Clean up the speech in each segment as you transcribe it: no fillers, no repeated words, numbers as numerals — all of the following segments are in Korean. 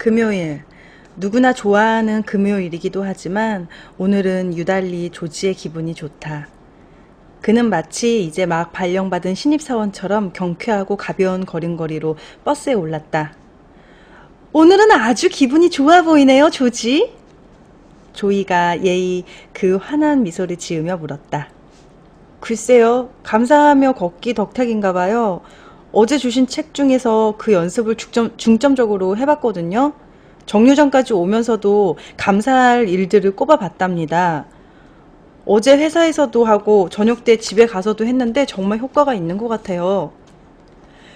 금요일. 누구나 좋아하는 금요일이기도 하지만 오늘은 유달리 조지의 기분이 좋다. 그는 마치 이제 막 발령받은 신입사원처럼 경쾌하고 가벼운 걸음걸이로 버스에 올랐다. 오늘은 아주 기분이 좋아 보이네요, 조지. 조이가 예의 그 환한 미소를 지으며 물었다. 글쎄요, 감사하며 걷기 덕택인가 봐요. 어제 주신 책 중에서 그 연습을 중점적으로 해봤거든요. 정류장까지 오면서도 감사할 일들을 꼽아봤답니다. 어제 회사에서도 하고 저녁 때 집에 가서도 했는데 정말 효과가 있는 것 같아요.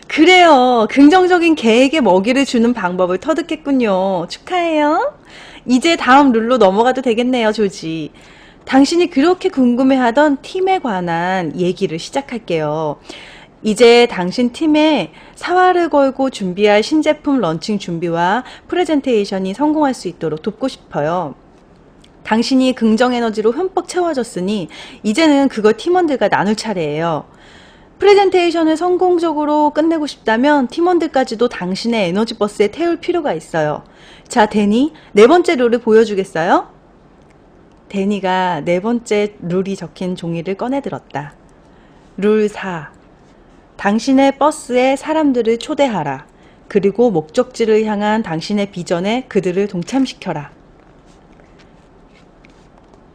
그래요. 긍정적인 계획에 먹이를 주는 방법을 터득했군요. 축하해요. 이제 다음 룰로 넘어가도 되겠네요, 조지. 당신이 그렇게 궁금해하던 팀에 관한 얘기를 시작할게요. 이제 당신 팀에 사활을 걸고 준비할 신제품 런칭 준비와 프레젠테이션이 성공할 수 있도록 돕고 싶어요. 당신이 긍정 에너지로 흠뻑 채워졌으니 이제는 그걸 팀원들과 나눌 차례예요. 프레젠테이션을 성공적으로 끝내고 싶다면 팀원들까지도 당신의 에너지 버스에 태울 필요가 있어요. 자, 데니, 네 번째 룰을 보여주겠어요? 데니가 네 번째 룰이 적힌 종이를 꺼내들었다. 룰 4. 당신의 버스에 사람들을 초대하라. 그리고 목적지를 향한 당신의 비전에 그들을 동참시켜라.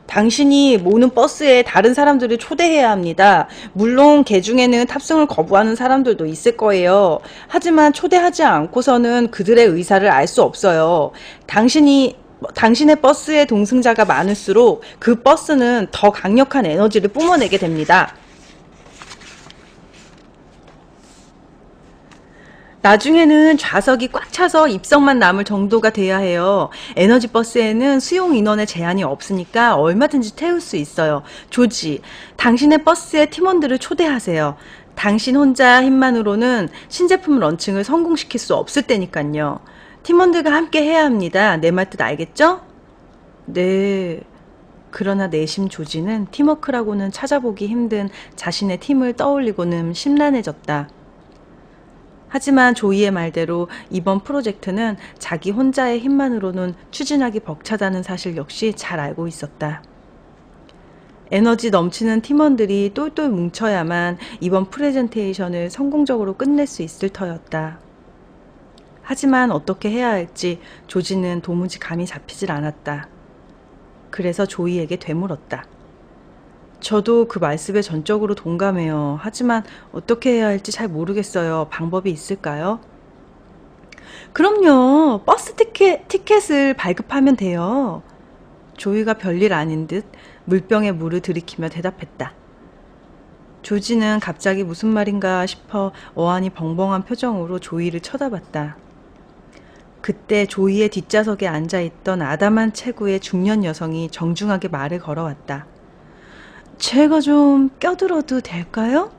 당신이 모는 버스에 다른 사람들을 초대해야 합니다. 물론 개 중에는 탑승을 거부하는 사람들도 있을 거예요. 하지만 초대하지 않고서는 그들의 의사를 알 수 없어요. 당신의 버스에 동승자가 많을수록 그 버스는 더 강력한 에너지를 뿜어내게 됩니다. 나중에는 좌석이 꽉 차서 입석만 남을 정도가 돼야 해요. 에너지 버스에는 수용 인원의 제한이 없으니까 얼마든지 태울 수 있어요. 조지, 당신의 버스에 팀원들을 초대하세요. 당신 혼자 힘만으로는 신제품 런칭을 성공시킬 수 없을 때니까요. 팀원들과 함께 해야 합니다. 내 말 뜻 알겠죠? 네. 그러나 내심 조지는 팀워크라고는 찾아보기 힘든 자신의 팀을 떠올리고는 심란해졌다. 하지만 조이의 말대로 이번 프로젝트는 자기 혼자의 힘만으로는 추진하기 벅차다는 사실 역시 잘 알고 있었다. 에너지 넘치는 팀원들이 똘똘 뭉쳐야만 이번 프레젠테이션을 성공적으로 끝낼 수 있을 터였다. 하지만 어떻게 해야 할지 조지는 도무지 감이 잡히질 않았다. 그래서 조이에게 되물었다. 저도 그 말씀에 전적으로 동감해요. 하지만 어떻게 해야 할지 잘 모르겠어요. 방법이 있을까요? 그럼요. 버스 티켓을 발급하면 돼요. 조이가 별일 아닌 듯 물병에 물을 들이키며 대답했다. 조지는 갑자기 무슨 말인가 싶어 어안이 벙벙한 표정으로 조이를 쳐다봤다. 그때 조이의 뒷좌석에 앉아있던 아담한 체구의 중년 여성이 정중하게 말을 걸어왔다. 제가 좀 껴들어도 될까요?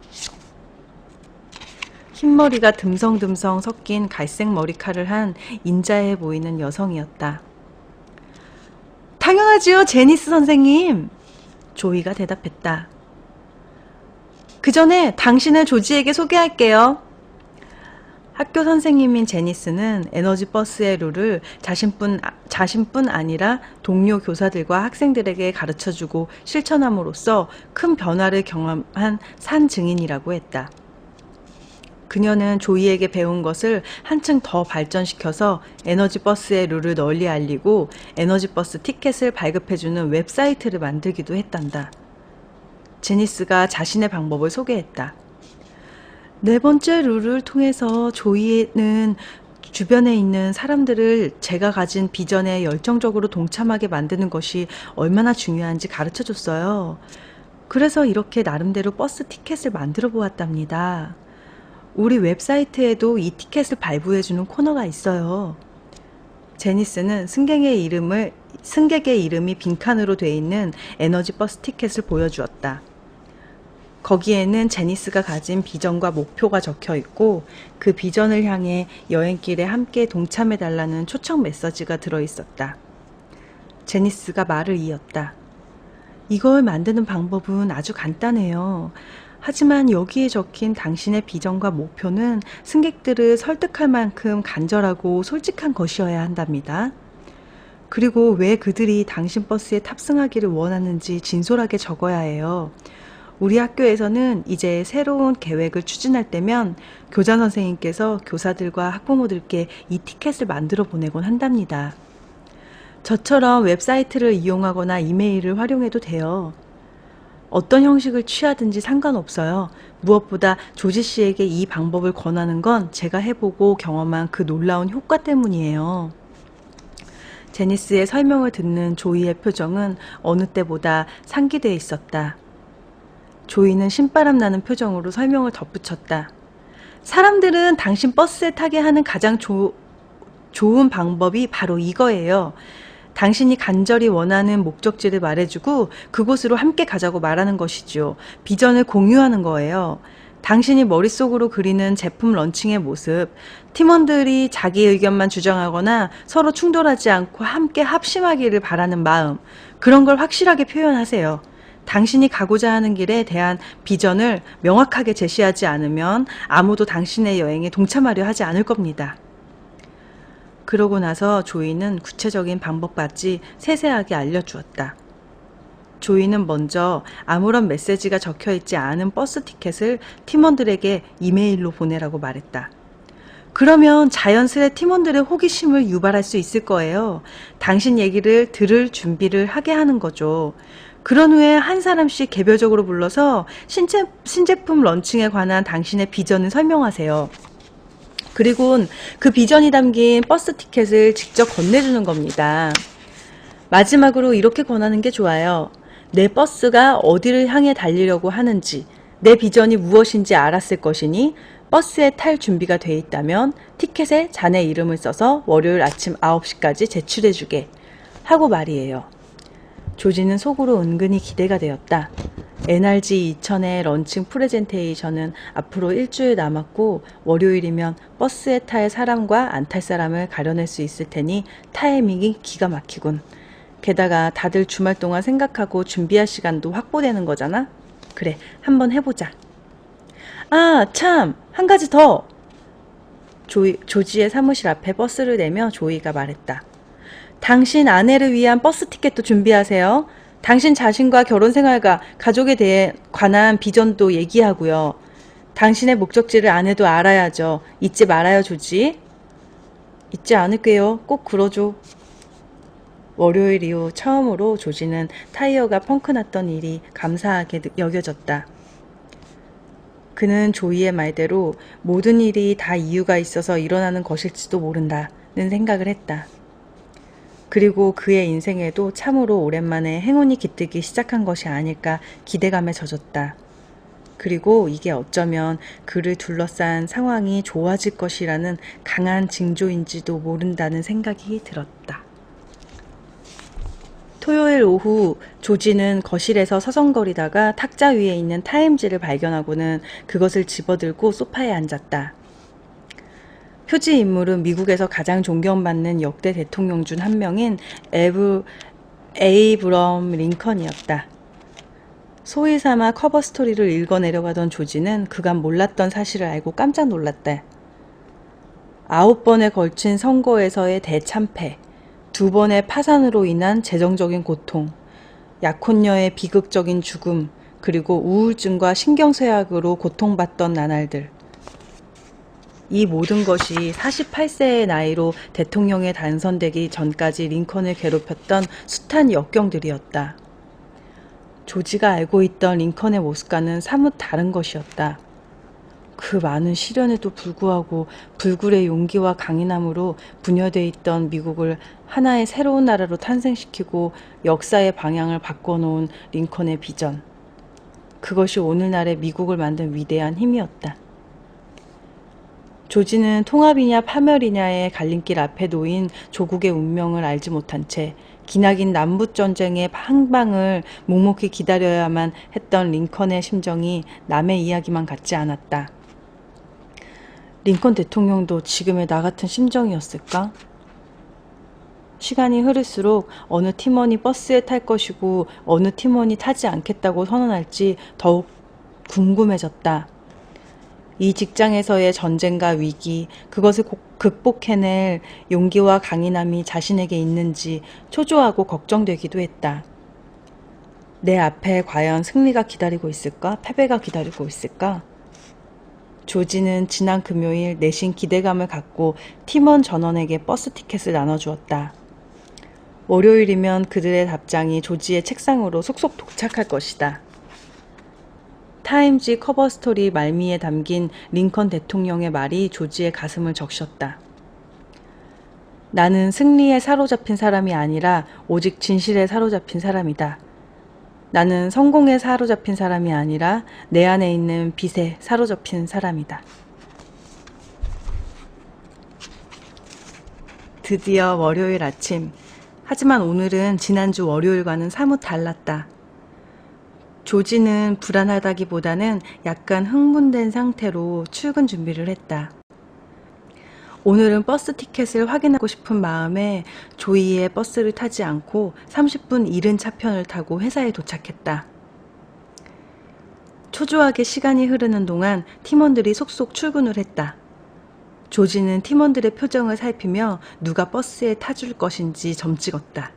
흰머리가 듬성듬성 섞인 갈색 머리카락을 한 인자해 보이는 여성이었다. 당연하지요, 제니스 선생님. 조이가 대답했다. 그 전에 당신을 조지에게 소개할게요. 학교 선생님인 제니스는 에너지 버스의 룰을 자신뿐 아니라 동료 교사들과 학생들에게 가르쳐주고 실천함으로써 큰 변화를 경험한 산 증인이라고 했다. 그녀는 조이에게 배운 것을 한층 더 발전시켜서 에너지 버스의 룰을 널리 알리고 에너지 버스 티켓을 발급해주는 웹사이트를 만들기도 했단다. 제니스가 자신의 방법을 소개했다. 네 번째 룰을 통해서 조이는 주변에 있는 사람들을 제가 가진 비전에 열정적으로 동참하게 만드는 것이 얼마나 중요한지 가르쳐줬어요. 그래서 이렇게 나름대로 버스 티켓을 만들어 보았답니다. 우리 웹사이트에도 이 티켓을 발부해주는 코너가 있어요. 제니스는 승객의 이름이 빈칸으로 돼 있는 에너지 버스 티켓을 보여주었다. 거기에는 제니스가 가진 비전과 목표가 적혀 있고 그 비전을 향해 여행길에 함께 동참해달라는 초청 메시지가 들어있었다. 제니스가 말을 이었다. 이걸 만드는 방법은 아주 간단해요. 하지만 여기에 적힌 당신의 비전과 목표는 승객들을 설득할 만큼 간절하고 솔직한 것이어야 한답니다. 그리고 왜 그들이 당신 버스에 탑승하기를 원하는지 진솔하게 적어야 해요. 우리 학교에서는 이제 새로운 계획을 추진할 때면 교장 선생님께서 교사들과 학부모들께 이 티켓을 만들어 보내곤 한답니다. 저처럼 웹사이트를 이용하거나 이메일을 활용해도 돼요. 어떤 형식을 취하든지 상관없어요. 무엇보다 조지 씨에게 이 방법을 권하는 건 제가 해보고 경험한 그 놀라운 효과 때문이에요. 제니스의 설명을 듣는 조이의 표정은 어느 때보다 상기되어 있었다. 조이는 신바람 나는 표정으로 설명을 덧붙였다. 사람들은 당신 버스에 타게 하는 가장 좋은 방법이 바로 이거예요. 당신이 간절히 원하는 목적지를 말해주고 그곳으로 함께 가자고 말하는 것이죠. 비전을 공유하는 거예요. 당신이 머릿속으로 그리는 제품 런칭의 모습, 팀원들이 자기 의견만 주장하거나 서로 충돌하지 않고 함께 합심하기를 바라는 마음, 그런 걸 확실하게 표현하세요. 당신이 가고자 하는 길에 대한 비전을 명확하게 제시하지 않으면 아무도 당신의 여행에 동참하려 하지 않을 겁니다. 그러고 나서 조이는 구체적인 방법까지 세세하게 알려주었다. 조이는 먼저 아무런 메시지가 적혀있지 않은 버스 티켓을 팀원들에게 이메일로 보내라고 말했다. 그러면 자연스레 팀원들의 호기심을 유발할 수 있을 거예요. 당신 얘기를 들을 준비를 하게 하는 거죠. 그런 후에 한 사람씩 개별적으로 불러서 신제품 런칭에 관한 당신의 비전을 설명하세요. 그리고 그 비전이 담긴 버스 티켓을 직접 건네주는 겁니다. 마지막으로 이렇게 권하는 게 좋아요. 내 버스가 어디를 향해 달리려고 하는지, 내 비전이 무엇인지 알았을 것이니 버스에 탈 준비가 돼 있다면 티켓에 자네 이름을 써서 월요일 아침 9시까지 제출해주게 하고 말이에요. 조지는 속으로 은근히 기대가 되었다. NRG 2000의 런칭 프레젠테이션은 앞으로 일주일 남았고 월요일이면 버스에 탈 사람과 안 탈 사람을 가려낼 수 있을 테니 타이밍이 기가 막히군. 게다가 다들 주말 동안 생각하고 준비할 시간도 확보되는 거잖아? 그래, 한번 해보자. 아, 참! 한 가지 더! 조지의 사무실 앞에 버스를 내며 조이가 말했다. 당신 아내를 위한 버스 티켓도 준비하세요. 당신 자신과 결혼 생활과 가족에 대해 관한 비전도 얘기하고요. 당신의 목적지를 아내도 알아야죠. 잊지 말아요, 조지. 잊지 않을게요. 꼭 그러죠. 월요일 이후 처음으로 조지는 타이어가 펑크났던 일이 감사하게 여겨졌다. 그는 조이의 말대로 모든 일이 다 이유가 있어서 일어나는 것일지도 모른다는 생각을 했다. 그리고 그의 인생에도 참으로 오랜만에 행운이 깃들기 시작한 것이 아닐까 기대감에 젖었다. 그리고 이게 어쩌면 그를 둘러싼 상황이 좋아질 것이라는 강한 징조인지도 모른다는 생각이 들었다. 토요일 오후 조지는 거실에서 서성거리다가 탁자 위에 있는 타임지를 발견하고는 그것을 집어들고 소파에 앉았다. 표지 인물은 미국에서 가장 존경받는 역대 대통령 중 한 명인 에이브럼 링컨이었다. 소위 삼아 커버 스토리를 읽어내려가던 조지는 그간 몰랐던 사실을 알고 깜짝 놀랐다. 9번에 걸친 선거에서의 대참패, 2번의 파산으로 인한 재정적인 고통, 약혼녀의 비극적인 죽음, 그리고 우울증과 신경쇠약으로 고통받던 나날들. 이 모든 것이 48세의 나이로 대통령에 당선되기 전까지 링컨을 괴롭혔던 숱한 역경들이었다. 조지가 알고 있던 링컨의 모습과는 사뭇 다른 것이었다. 그 많은 시련에도 불구하고 불굴의 용기와 강인함으로 분열되어 있던 미국을 하나의 새로운 나라로 탄생시키고 역사의 방향을 바꿔놓은 링컨의 비전. 그것이 오늘날의 미국을 만든 위대한 힘이었다. 조지는 통합이냐 파멸이냐의 갈림길 앞에 놓인 조국의 운명을 알지 못한 채 기나긴 남북전쟁의 항방을 묵묵히 기다려야만 했던 링컨의 심정이 남의 이야기만 같지 않았다. 링컨 대통령도 지금의 나 같은 심정이었을까? 시간이 흐를수록 어느 팀원이 버스에 탈 것이고 어느 팀원이 타지 않겠다고 선언할지 더욱 궁금해졌다. 이 직장에서의 전쟁과 위기, 그것을 극복해낼 용기와 강인함이 자신에게 있는지 초조하고 걱정되기도 했다. 내 앞에 과연 승리가 기다리고 있을까? 패배가 기다리고 있을까? 조지는 지난 금요일 내심 기대감을 갖고 팀원 전원에게 버스 티켓을 나눠주었다. 월요일이면 그들의 답장이 조지의 책상으로 속속 도착할 것이다. 타임지 커버 스토리 말미에 담긴 링컨 대통령의 말이 조지의 가슴을 적셨다. 나는 승리에 사로잡힌 사람이 아니라 오직 진실에 사로잡힌 사람이다. 나는 성공에 사로잡힌 사람이 아니라 내 안에 있는 빛에 사로잡힌 사람이다. 드디어 월요일 아침. 하지만 오늘은 지난주 월요일과는 사뭇 달랐다. 조지는 불안하다기보다는 약간 흥분된 상태로 출근 준비를 했다. 오늘은 버스 티켓을 확인하고 싶은 마음에 조이의 버스를 타지 않고 30분 이른 차편을 타고 회사에 도착했다. 초조하게 시간이 흐르는 동안 팀원들이 속속 출근을 했다. 조지는 팀원들의 표정을 살피며 누가 버스에 타줄 것인지 점찍었다.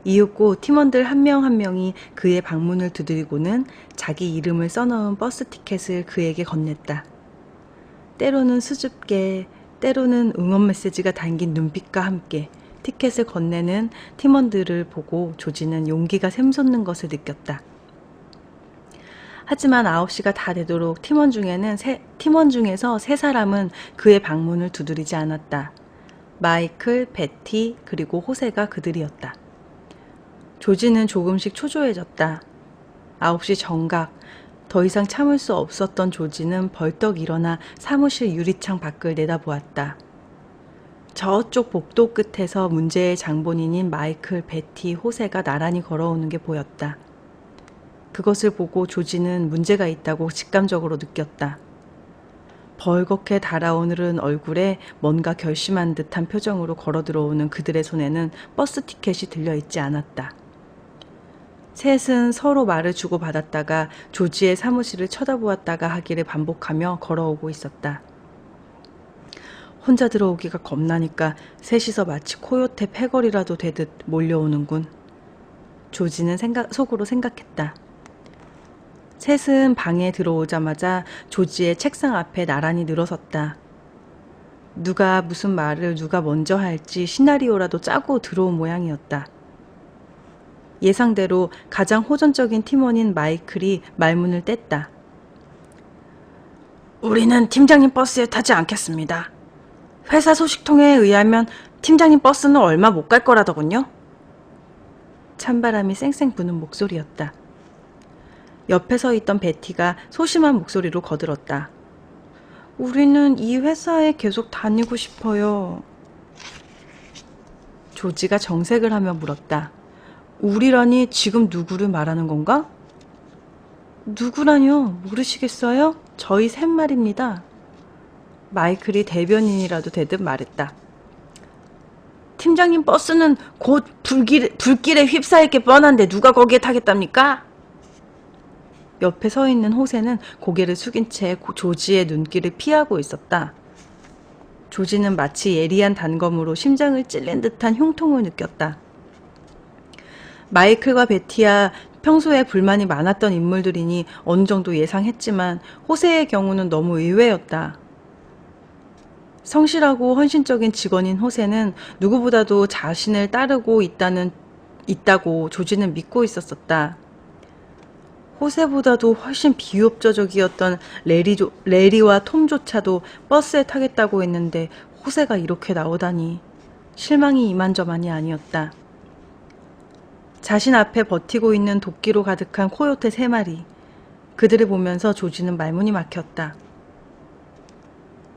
이윽고 팀원들 한 명 한 명이 그의 방문을 두드리고는 자기 이름을 써넣은 버스 티켓을 그에게 건넸다. 때로는 수줍게, 때로는 응원 메시지가 담긴 눈빛과 함께 티켓을 건네는 팀원들을 보고 조지는 용기가 샘솟는 것을 느꼈다. 하지만 9시가 다 되도록 팀원 중에서 3사람은 그의 방문을 두드리지 않았다. 마이클, 베티, 그리고 호세가 그들이었다. 조지는 조금씩 초조해졌다. 9시 정각. 더 이상 참을 수 없었던 조지는 벌떡 일어나 사무실 유리창 밖을 내다보았다. 저쪽 복도 끝에서 문제의 장본인인 마이클, 베티, 호세가 나란히 걸어오는 게 보였다. 그것을 보고 조지는 문제가 있다고 직감적으로 느꼈다. 벌겋게 달아오르는 얼굴에 뭔가 결심한 듯한 표정으로 걸어 들어오는 그들의 손에는 버스 티켓이 들려있지 않았다. 셋은 서로 말을 주고받았다가 조지의 사무실을 쳐다보았다가 하기를 반복하며 걸어오고 있었다. 혼자 들어오기가 겁나니까 셋이서 마치 코요테 패거리라도 되듯 몰려오는군. 조지는 속으로 생각했다. 셋은 방에 들어오자마자 조지의 책상 앞에 나란히 늘어섰다. 누가 무슨 말을 누가 먼저 할지 시나리오라도 짜고 들어온 모양이었다. 예상대로 가장 호전적인 팀원인 마이클이 말문을 뗐다. 우리는 팀장님 버스에 타지 않겠습니다. 회사 소식통에 의하면 팀장님 버스는 얼마 못 갈 거라더군요. 찬바람이 쌩쌩 부는 목소리였다. 옆에 서 있던 베티가 소심한 목소리로 거들었다. 우리는 이 회사에 계속 다니고 싶어요. 조지가 정색을 하며 물었다. 우리라니 지금 누구를 말하는 건가? 누구라뇨? 모르시겠어요? 저희 셋 말입니다. 마이클이 대변인이라도 되듯 말했다. 팀장님 버스는 곧 불길에 휩싸일 게 뻔한데 누가 거기에 타겠답니까? 옆에 서 있는 호세는 고개를 숙인 채 조지의 눈길을 피하고 있었다. 조지는 마치 예리한 단검으로 심장을 찔린 듯한 흉통을 느꼈다. 마이클과 베티야 평소에 불만이 많았던 인물들이니 어느 정도 예상했지만 호세의 경우는 너무 의외였다. 성실하고 헌신적인 직원인 호세는 누구보다도 자신을 따르고 있다고 조지는 믿고 있었었다. 호세보다도 훨씬 비협조적이었던 레리와 톰조차도 버스에 타겠다고 했는데 호세가 이렇게 나오다니 실망이 이만저만이 아니었다. 자신 앞에 버티고 있는 도끼로 가득한 코요테 3마리. 그들을 보면서 조지는 말문이 막혔다.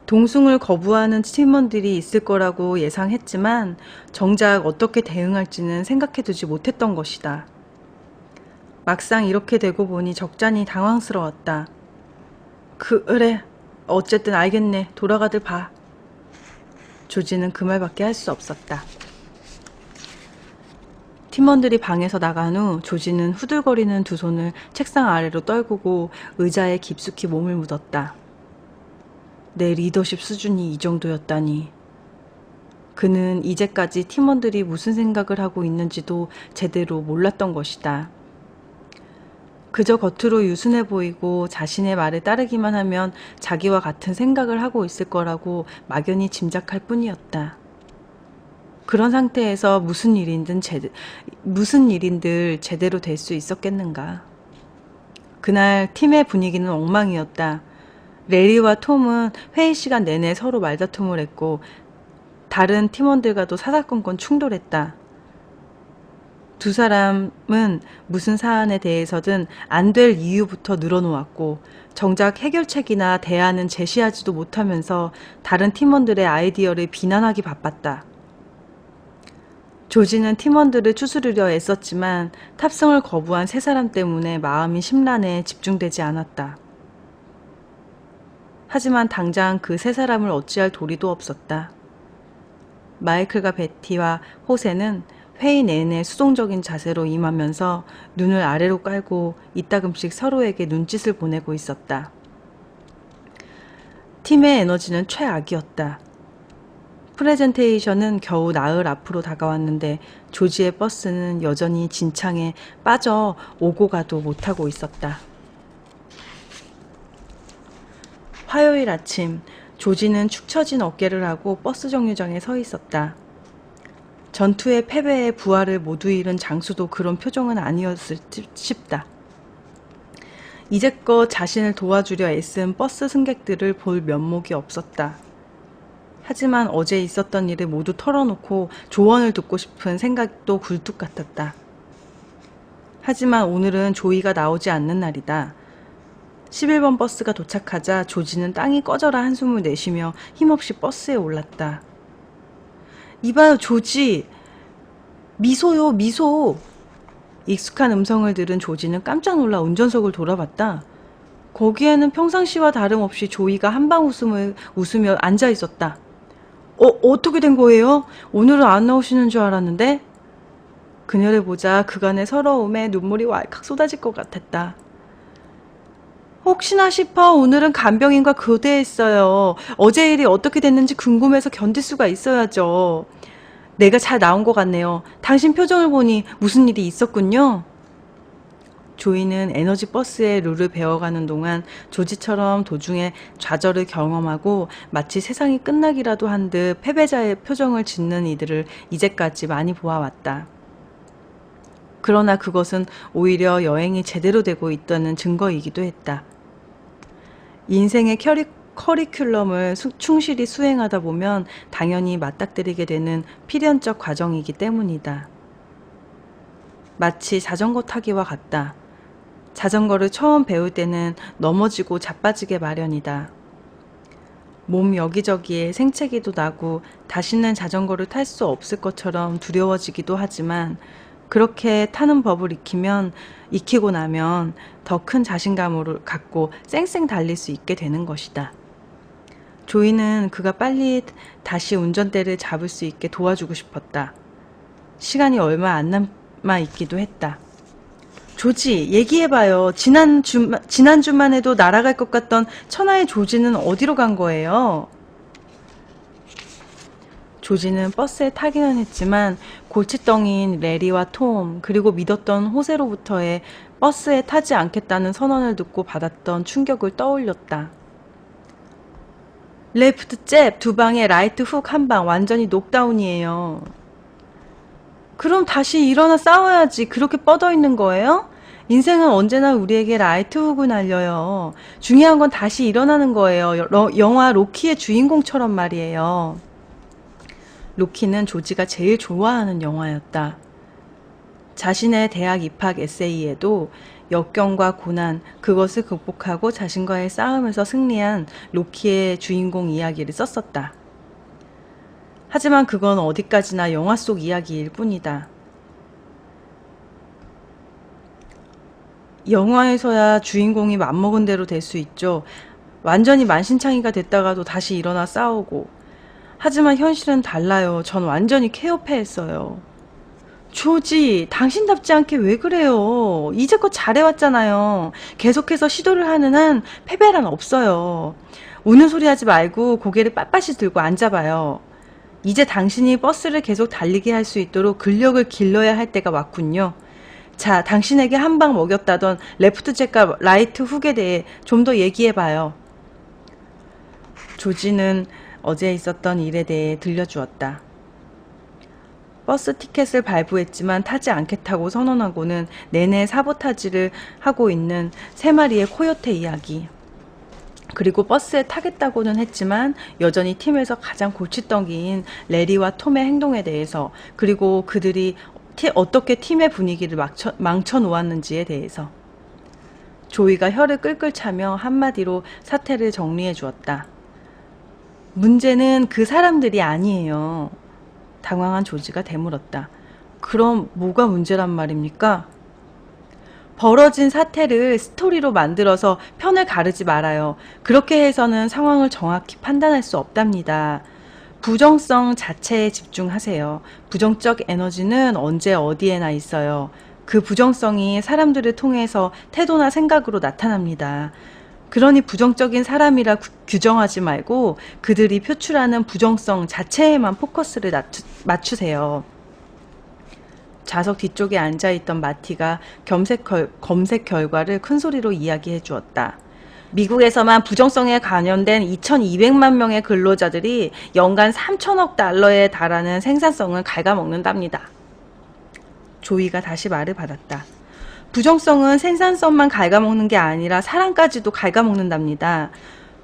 동승을 거부하는 팀원들이 있을 거라고 예상했지만 정작 어떻게 대응할지는 생각해두지 못했던 것이다. 막상 이렇게 되고 보니 적잖이 당황스러웠다. 그래, 어쨌든 알겠네. 돌아가들 봐. 조지는 그 말밖에 할 수 없었다. 팀원들이 방에서 나간 후 조지는 후들거리는 두 손을 책상 아래로 떨구고 의자에 깊숙이 몸을 묻었다. 내 리더십 수준이 이 정도였다니. 그는 이제까지 팀원들이 무슨 생각을 하고 있는지도 제대로 몰랐던 것이다. 그저 겉으로 유순해 보이고 자신의 말에 따르기만 하면 자기와 같은 생각을 하고 있을 거라고 막연히 짐작할 뿐이었다. 그런 상태에서 무슨 일인들 제대로 될 수 있었겠는가. 그날 팀의 분위기는 엉망이었다. 레리와 톰은 회의 시간 내내 서로 말다툼을 했고 다른 팀원들과도 사사건건 충돌했다. 두 사람은 무슨 사안에 대해서든 안 될 이유부터 늘어놓았고 정작 해결책이나 대안은 제시하지도 못하면서 다른 팀원들의 아이디어를 비난하기 바빴다. 조지는 팀원들을 추스르려 애썼지만 탑승을 거부한 세 사람 때문에 마음이 심란해 집중되지 않았다. 하지만 당장 그 세 사람을 어찌할 도리도 없었다. 마이클과 베티와 호세는 회의 내내 수동적인 자세로 임하면서 눈을 아래로 깔고 이따금씩 서로에게 눈짓을 보내고 있었다. 팀의 에너지는 최악이었다. 프레젠테이션은 겨우 나흘 앞으로 다가왔는데 조지의 버스는 여전히 진창에 빠져 오고 가도 못하고 있었다. 화요일 아침, 조지는 축 처진 어깨를 하고 버스 정류장에 서 있었다. 전투의 패배에 부하를 모두 잃은 장수도 그런 표정은 아니었을 싶다. 이제껏 자신을 도와주려 애쓴 버스 승객들을 볼 면목이 없었다. 하지만 어제 있었던 일을 모두 털어놓고 조언을 듣고 싶은 생각도 굴뚝 같았다. 하지만 오늘은 조이가 나오지 않는 날이다. 11번 버스가 도착하자 조지는 땅이 꺼져라 한숨을 내쉬며 힘없이 버스에 올랐다. 이봐요 조지, 미소요 미소. 익숙한 음성을 들은 조지는 깜짝 놀라 운전석을 돌아봤다. 거기에는 평상시와 다름없이 조이가 한방 웃으며 앉아 있었다. 어떻게 된 거예요? 오늘은 안 나오시는 줄 알았는데? 그녀를 보자 그간의 서러움에 눈물이 왈칵 쏟아질 것 같았다. 혹시나 싶어 오늘은 간병인과 교대했어요. 어제 일이 어떻게 됐는지 궁금해서 견딜 수가 있어야죠. 내가 잘 나온 것 같네요. 당신 표정을 보니 무슨 일이 있었군요. 조이는 에너지 버스의 룰을 배워가는 동안 조지처럼 도중에 좌절을 경험하고 마치 세상이 끝나기라도 한 듯 패배자의 표정을 짓는 이들을 이제까지 많이 보아왔다. 그러나 그것은 오히려 여행이 제대로 되고 있다는 증거이기도 했다. 인생의 커리큘럼을 충실히 수행하다 보면 당연히 맞닥뜨리게 되는 필연적 과정이기 때문이다. 마치 자전거 타기와 같다. 자전거를 처음 배울 때는 넘어지고 자빠지게 마련이다. 몸 여기저기에 생채기도 나고 다시는 자전거를 탈 수 없을 것처럼 두려워지기도 하지만 그렇게 타는 법을 익히고 나면 더 큰 자신감을 갖고 쌩쌩 달릴 수 있게 되는 것이다. 조이는 그가 빨리 다시 운전대를 잡을 수 있게 도와주고 싶었다. 시간이 얼마 안 남아 있기도 했다. 조지, 얘기해봐요. 지난주만 해도 날아갈 것 같던 천하의 조지는 어디로 간 거예요? 조지는 버스에 타기는 했지만 골칫덩이인 레리와 톰 그리고 믿었던 호세로부터의 버스에 타지 않겠다는 선언을 듣고 받았던 충격을 떠올렸다. 레프트 잽 2방에 라이트 훅 1방 완전히 녹다운이에요. 그럼 다시 일어나 싸워야지. 그렇게 뻗어 있는 거예요? 인생은 언제나 우리에게 라이트 훅을 날려요. 중요한 건 다시 일어나는 거예요. 영화 로키의 주인공처럼 말이에요. 로키는 조지가 제일 좋아하는 영화였다. 자신의 대학 입학 에세이에도 역경과 고난, 그것을 극복하고 자신과의 싸움에서 승리한 로키의 주인공 이야기를 썼었다. 하지만 그건 어디까지나 영화 속 이야기일 뿐이다. 영화에서야 주인공이 맘먹은 대로 될 수 있죠. 완전히 만신창이가 됐다가도 다시 일어나 싸우고. 하지만 현실은 달라요. 전 완전히 케어패했어요. 조지, 당신답지 않게 왜 그래요? 이제껏 잘해왔잖아요. 계속해서 시도를 하는 한 패배란 없어요. 우는 소리 하지 말고 고개를 빳빳이 들고 앉아봐요. 이제 당신이 버스를 계속 달리게 할 수 있도록 근력을 길러야 할 때가 왔군요. 자, 당신에게 한 방 먹였다던 레프트 잭과 라이트 훅에 대해 좀 더 얘기해봐요. 조지는 어제 있었던 일에 대해 들려주었다. 버스 티켓을 발부했지만 타지 않겠다고 선언하고는 내내 사보타지를 하고 있는 세 마리의 코요테 이야기. 그리고 버스에 타겠다고는 했지만 여전히 팀에서 가장 골칫덩이인 레리와 톰의 행동에 대해서, 그리고 그들이 어떻게 팀의 분위기를 망쳐놓았는지에 대해서. 조이가 혀를 끌끌 차며 한마디로 사태를 정리해 주었다. 문제는 그 사람들이 아니에요. 당황한 조지가 되물었다. 그럼 뭐가 문제란 말입니까? 벌어진 사태를 스토리로 만들어서 편을 가르지 말아요. 그렇게 해서는 상황을 정확히 판단할 수 없답니다. 부정성 자체에 집중하세요. 부정적 에너지는 언제 어디에나 있어요. 그 부정성이 사람들을 통해서 태도나 생각으로 나타납니다. 그러니 부정적인 사람이라 규정하지 말고 그들이 표출하는 부정성 자체에만 포커스를 맞추세요. 좌석 뒤쪽에 앉아있던 마티가 검색 결과를 큰 소리로 이야기해 주었다. 미국에서만 부정성에 관련된 2200만 명의 근로자들이 연간 3천억 달러에 달하는 생산성을 갉아먹는답니다. 조이가 다시 말을 받았다. 부정성은 생산성만 갉아먹는 게 아니라 사랑까지도 갉아먹는답니다.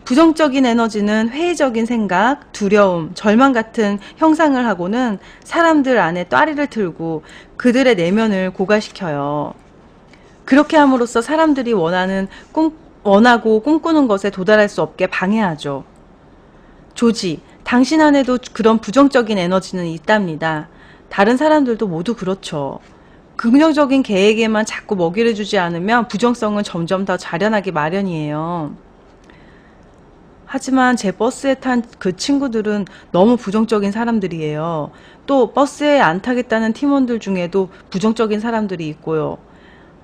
부정적인 에너지는 회의적인 생각, 두려움, 절망 같은 형상을 하고는 사람들 안에 따리를 틀고 그들의 내면을 고갈시켜요. 그렇게 함으로써 사람들이 원하고 꿈꾸는 것에 도달할 수 없게 방해하죠. 조지, 당신 안에도 그런 부정적인 에너지는 있답니다. 다른 사람들도 모두 그렇죠. 긍정적인 계획에만 자꾸 먹이를 주지 않으면 부정성은 점점 더 자련하기 마련이에요. 하지만 제 버스에 탄 그 친구들은 너무 부정적인 사람들이에요. 또 버스에 안 타겠다는 팀원들 중에도 부정적인 사람들이 있고요.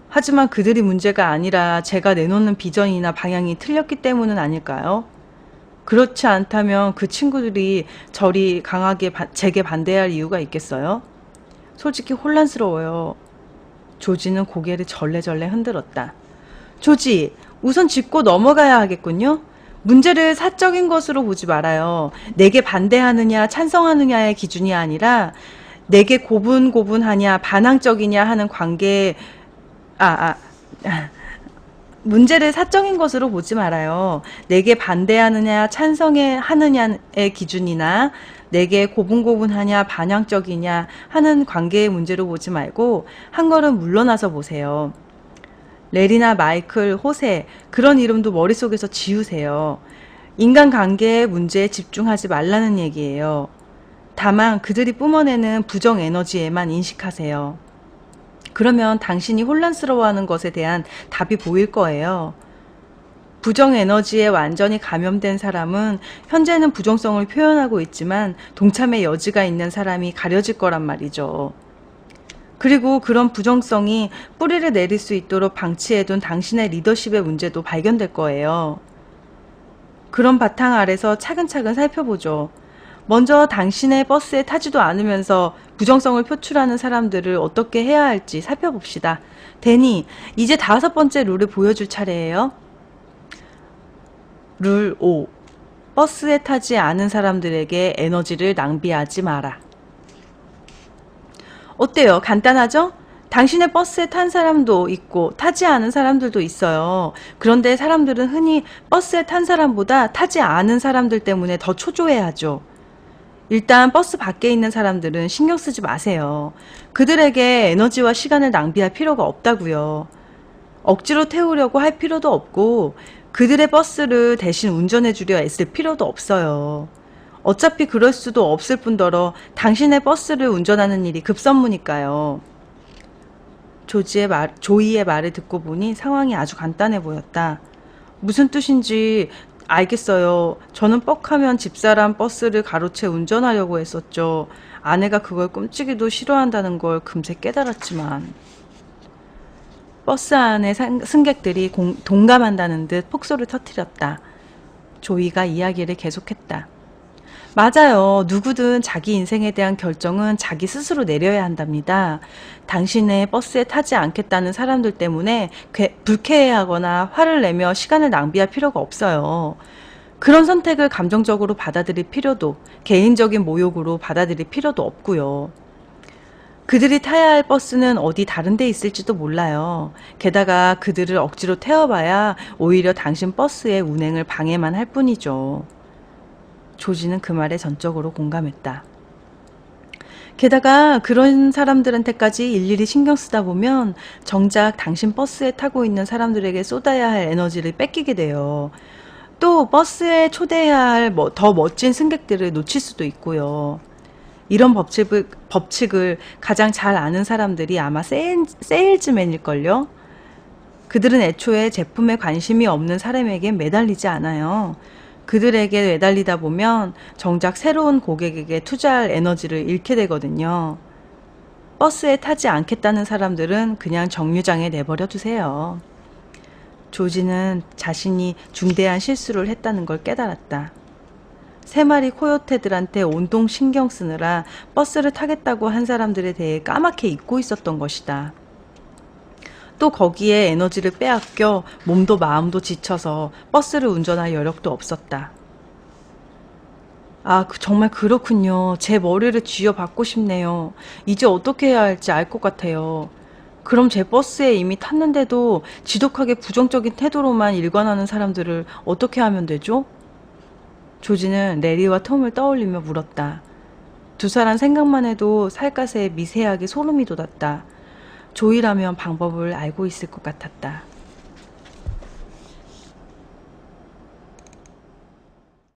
하지만 그들이 문제가 아니라 제가 내놓는 비전이나 방향이 틀렸기 때문은 아닐까요? 그렇지 않다면 그 친구들이 저리 강하게 제게 반대할 이유가 있겠어요? 솔직히 혼란스러워요. 조지는 고개를 절레절레 흔들었다. 조지, 우선 짚고 넘어가야 하겠군요. 문제를 사적인 것으로 보지 말아요. 내게 반대하느냐 찬성하느냐의 기준이 아니라 내게 고분고분하냐 반항적이냐 하는 관계에 문제를 사적인 것으로 보지 말아요. 내게 반대하느냐 찬성하느냐의 기준이나 내게 고분고분하냐 반항적이냐 하는 관계의 문제로 보지 말고 한 걸음 물러나서 보세요. 레리나 마이클, 호세 그런 이름도 머릿속에서 지우세요. 인간관계의 문제에 집중하지 말라는 얘기예요. 다만 그들이 뿜어내는 부정 에너지에만 인식하세요. 그러면 당신이 혼란스러워하는 것에 대한 답이 보일 거예요. 부정 에너지에 완전히 감염된 사람은 현재는 부정성을 표현하고 있지만 동참의 여지가 있는 사람이 가려질 거란 말이죠. 그리고 그런 부정성이 뿌리를 내릴 수 있도록 방치해둔 당신의 리더십의 문제도 발견될 거예요. 그런 바탕 아래서 차근차근 살펴보죠. 먼저 당신의 버스에 타지도 않으면서 부정성을 표출하는 사람들을 어떻게 해야 할지 살펴봅시다. 데니, 이제 5번째 룰을 보여줄 차례예요. 룰 5. 버스에 타지 않은 사람들에게 에너지를 낭비하지 마라. 어때요? 간단하죠? 당신의 버스에 탄 사람도 있고 타지 않은 사람들도 있어요. 그런데 사람들은 흔히 버스에 탄 사람보다 타지 않은 사람들 때문에 더 초조해하죠. 일단 버스 밖에 있는 사람들은 신경 쓰지 마세요. 그들에게 에너지와 시간을 낭비할 필요가 없다고요. 억지로 태우려고 할 필요도 없고 그들의 버스를 대신 운전해 주려 애쓸 필요도 없어요. 어차피 그럴 수도 없을 뿐더러 당신의 버스를 운전하는 일이 급선무니까요. 조이의 말을 듣고 보니 상황이 아주 간단해 보였다. 무슨 뜻인지 알겠어요. 저는 뻑하면 집사람 버스를 가로채 운전하려고 했었죠. 아내가 그걸 끔찍이도 싫어한다는 걸 금세 깨달았지만. 버스 안의 승객들이 동감한다는 듯 폭소를 터뜨렸다. 조이가 이야기를 계속했다. 맞아요. 누구든 자기 인생에 대한 결정은 자기 스스로 내려야 한답니다. 당신의 버스에 타지 않겠다는 사람들 때문에 불쾌해하거나 화를 내며 시간을 낭비할 필요가 없어요. 그런 선택을 감정적으로 받아들일 필요도, 개인적인 모욕으로 받아들일 필요도 없고요. 그들이 타야 할 버스는 어디 다른 데 있을지도 몰라요. 게다가 그들을 억지로 태워봐야 오히려 당신 버스의 운행을 방해만 할 뿐이죠. 조지는 그 말에 전적으로 공감했다. 게다가 그런 사람들한테까지 일일이 신경 쓰다 보면 정작 당신 버스에 타고 있는 사람들에게 쏟아야 할 에너지를 뺏기게 돼요. 또 버스에 초대해야 할 더 멋진 승객들을 놓칠 수도 있고요. 이런 법칙을 가장 잘 아는 사람들이 아마 세일즈맨일걸요? 그들은 애초에 제품에 관심이 없는 사람에게 매달리지 않아요. 그들에게 매달리다 보면 정작 새로운 고객에게 투자할 에너지를 잃게 되거든요. 버스에 타지 않겠다는 사람들은 그냥 정류장에 내버려 두세요. 조지는 자신이 중대한 실수를 했다는 걸 깨달았다. 세 마리 코요테들한테 온통 신경 쓰느라 버스를 타겠다고 한 사람들에 대해 까맣게 잊고 있었던 것이다. 또 거기에 에너지를 빼앗겨 몸도 마음도 지쳐서 버스를 운전할 여력도 없었다. 아, 정말 그렇군요. 제 머리를 쥐어받고 싶네요. 이제 어떻게 해야 할지 알 것 같아요. 그럼 제 버스에 이미 탔는데도 지독하게 부정적인 태도로만 일관하는 사람들을 어떻게 하면 되죠? 조지는 레리와 톰을 떠올리며 물었다. 두 사람 생각만 해도 살갗에 미세하게 소름이 돋았다. 조이라면 방법을 알고 있을 것 같았다.